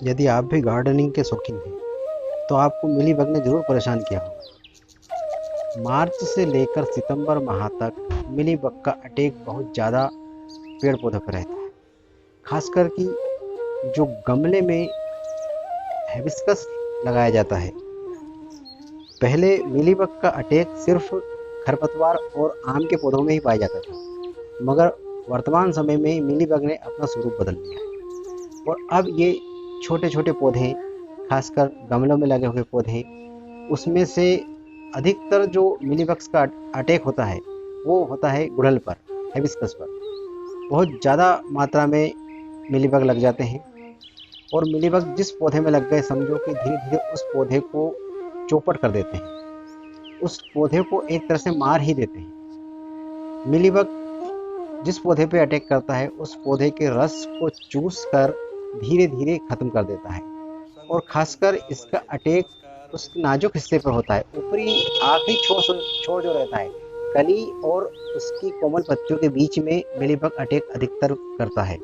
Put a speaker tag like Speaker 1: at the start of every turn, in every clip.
Speaker 1: यदि आप भी गार्डनिंग के शौकीन हैं तो आपको मिलीबग ने ज़रूर परेशान किया होगा। मार्च से लेकर सितंबर माह तक मिलीबग का अटैक बहुत ज़्यादा पेड़ पौधों पर रहता है। खासकर कि जो गमले में हिबिस्कस लगाया जाता है, पहले मिलीबग का अटैक सिर्फ खरपतवार और आम के पौधों में ही पाया जाता था, मगर वर्तमान समय में मिलीबग ने अपना स्वरूप बदल लिया है और अब ये छोटे छोटे पौधे, खासकर गमलों में लगे हुए पौधे, उसमें से अधिकतर जो मिलीबग्स का अटैक होता है वो होता है गुड़हल पर, हिबिस्कस पर। बहुत ज़्यादा मात्रा में मिलीबग लग जाते हैं और मिलीबग जिस पौधे में लग गए, समझो कि धीरे धीरे उस पौधे को चौपट कर देते हैं, उस पौधे को एक तरह से मार ही देते हैं। मिलीबग जिस पौधे पे अटैक करता है उस पौधे के रस को चूस कर धीरे धीरे ख़त्म कर देता है और ख़ासकर इसका अटैक उस नाजुक हिस्से पर होता है। ऊपरी आखिरी छोर जो रहता है, कली और उसकी कोमल पत्तियों के बीच में मिलीबग अटैक अधिकतर करता है।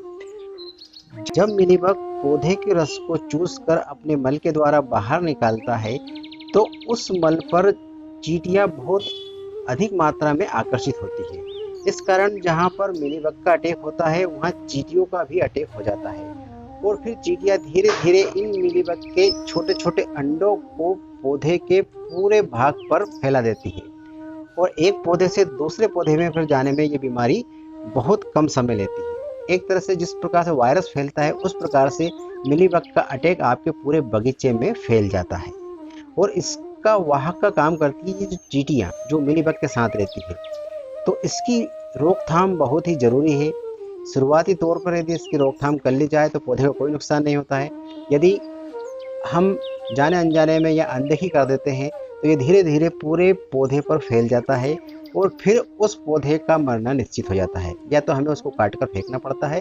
Speaker 1: जब मिलीबग पौधे के रस को चूस कर अपने मल के द्वारा बाहर निकालता है तो उस मल पर चींटियां बहुत अधिक मात्रा में आकर्षित होती है। इस कारण जहां पर मिलीबग का अटैक होता है वहां चींटियों का भी अटैक हो जाता है और फिर चींटियां धीरे धीरे इन मिलीबग के छोटे छोटे अंडों को पौधे के पूरे भाग पर फैला देती है और एक पौधे से दूसरे पौधे में फिर जाने में ये बीमारी बहुत कम समय लेती है। एक तरह से जिस प्रकार से वायरस फैलता है उस प्रकार से मिलीबग का अटैक आपके पूरे बगीचे में फैल जाता है और इसका वाहक का काम करती है जो चींटियां जो मिलीबग के साथ रहती है। तो इसकी रोकथाम बहुत ही ज़रूरी है। शुरुआती तौर पर यदि इसकी रोकथाम कर ली जाए तो पौधे को कोई नुकसान नहीं होता है। यदि हम जाने अनजाने में या अनदेखी कर देते हैं तो ये धीरे धीरे पूरे पौधे पर फैल जाता है और फिर उस पौधे का मरना निश्चित हो जाता है। या तो हमें उसको काट कर फेंकना पड़ता है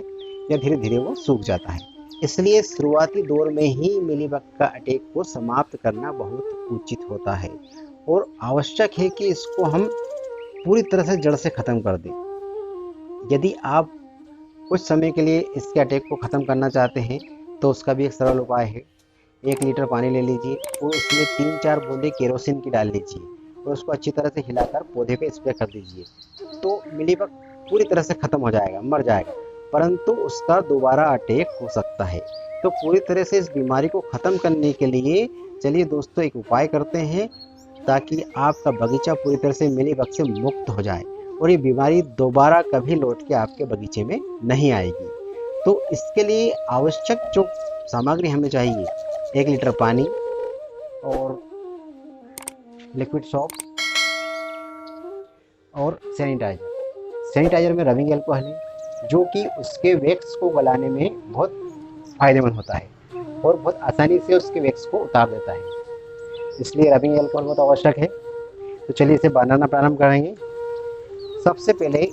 Speaker 1: या धीरे धीरे वो सूख जाता है। इसलिए शुरुआती दौर में ही मिलीबग का अटैक को समाप्त करना बहुत उचित होता है और आवश्यक है कि इसको हम पूरी तरह से जड़ से ख़त्म कर दें। यदि आप कुछ समय के लिए इसके अटैक को ख़त्म करना चाहते हैं तो उसका भी एक सरल उपाय है। 1 लीटर पानी ले लीजिए और उसमें 3-4 बूंदें केरोसिन की डाल लीजिए और उसको अच्छी तरह से हिलाकर पौधे पे स्प्रे कर दीजिए तो मिलीबग पूरी तरह से ख़त्म हो जाएगा, मर जाएगा, परंतु उसका दोबारा अटैक हो सकता है। तो पूरी तरह से इस बीमारी को ख़त्म करने के लिए चलिए दोस्तों एक उपाय करते हैं ताकि आपका बगीचा पूरी तरह से मिलीबग से मुक्त हो जाए और ये बीमारी दोबारा कभी लौट के आपके बगीचे में नहीं आएगी। तो इसके लिए आवश्यक जो सामग्री हमें चाहिए, 1 लीटर पानी और लिक्विड सॉप और सैनिटाइजर में रबिंग अल्कोहल है जो कि उसके वैक्स को गलाने में बहुत फ़ायदेमंद होता है और बहुत आसानी से उसके वैक्स को उतार देता है, इसलिए रबिंग अल्कोहल बहुत आवश्यक है। तो चलिए इसे बनाना प्रारंभ करेंगे। सबसे पहले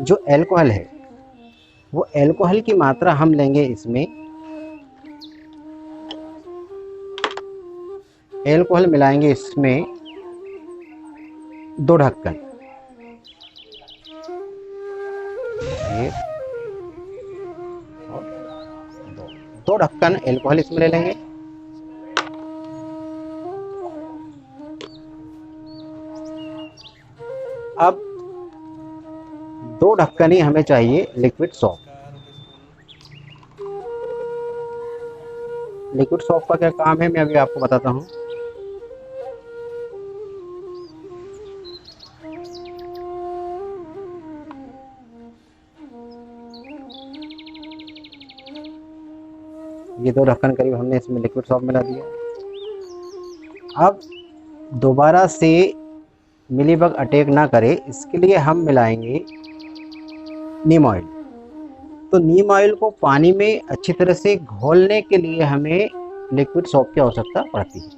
Speaker 1: जो अल्कोहल है वो अल्कोहल की मात्रा हम लेंगे, इसमें अल्कोहल मिलाएंगे इसमें 2 ढक्कन, ये और 2 ढक्कन अल्कोहल इसमें ले लेंगे। अब 2 ढक्कन ही हमें चाहिए लिक्विड सॉप। लिक्विड सॉप का क्या काम है मैं अभी आपको बताता हूँ। ये 2 ढक्कन करीब हमने इसमें लिक्विड सॉप मिला दिया। अब दोबारा से मिलीबग अटैक ना करे इसके लिए हम मिलाएंगे नीम ऑयल। तो नीम ऑयल को पानी में अच्छी तरह से घोलने के लिए हमें लिक्विड सॉप की आवश्यकता पड़ती है।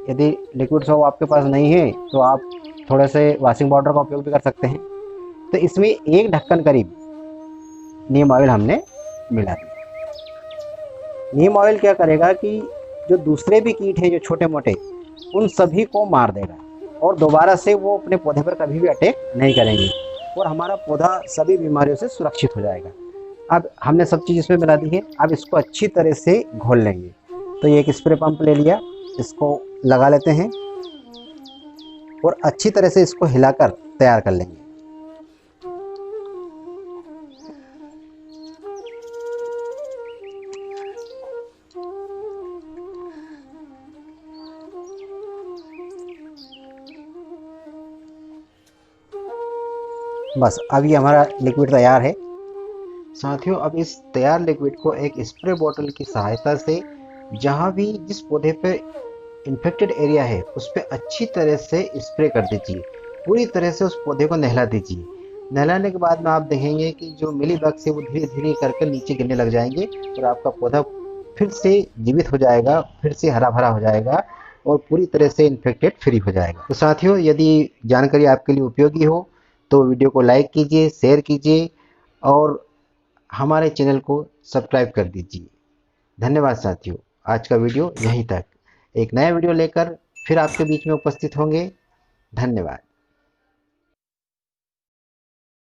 Speaker 1: यदि लिक्विड सॉप आपके पास नहीं है तो आप थोड़े से वॉशिंग पाउडर का उपयोग भी कर सकते हैं। तो इसमें 1 ढक्कन करीब नीम ऑयल हमने मिला दिया। नीम ऑयल क्या करेगा कि जो दूसरे भी कीट हैं जो छोटे मोटे, उन सभी को मार देगा और दोबारा से वो अपने पौधे पर कभी भी अटैक नहीं करेंगे और हमारा पौधा सभी बीमारियों से सुरक्षित हो जाएगा। अब हमने सब चीज़ इसमें मिला दी है। अब इसको अच्छी तरह से घोल लेंगे। तो ये एक स्प्रे पंप ले लिया, इसको लगा लेते हैं और अच्छी तरह से इसको हिलाकर तैयार कर लेंगे। बस अब ये हमारा लिक्विड तैयार है। साथियों, अब इस तैयार लिक्विड को एक स्प्रे बोतल की सहायता से जहाँ भी जिस पौधे पे इन्फेक्टेड एरिया है उस पर अच्छी तरह से स्प्रे कर दीजिए। पूरी तरह से उस पौधे को नहला दीजिए। नहलाने के बाद में आप देखेंगे कि जो मिली बग से वो धीरे धीरे करके नीचे गिरने लग जाएंगे और आपका पौधा फिर से जीवित हो जाएगा, फिर से हरा भरा हो जाएगा और पूरी तरह से इन्फेक्टेड फ्री हो जाएगा। तो साथियों, यदि जानकारी आपके लिए उपयोगी हो तो वीडियो को लाइक कीजिए, शेयर कीजिए और हमारे चैनल को सब्सक्राइब कर दीजिए। धन्यवाद साथियों, आज का वीडियो यहीं तक। एक नया वीडियो लेकर फिर आपके बीच में उपस्थित होंगे। धन्यवाद।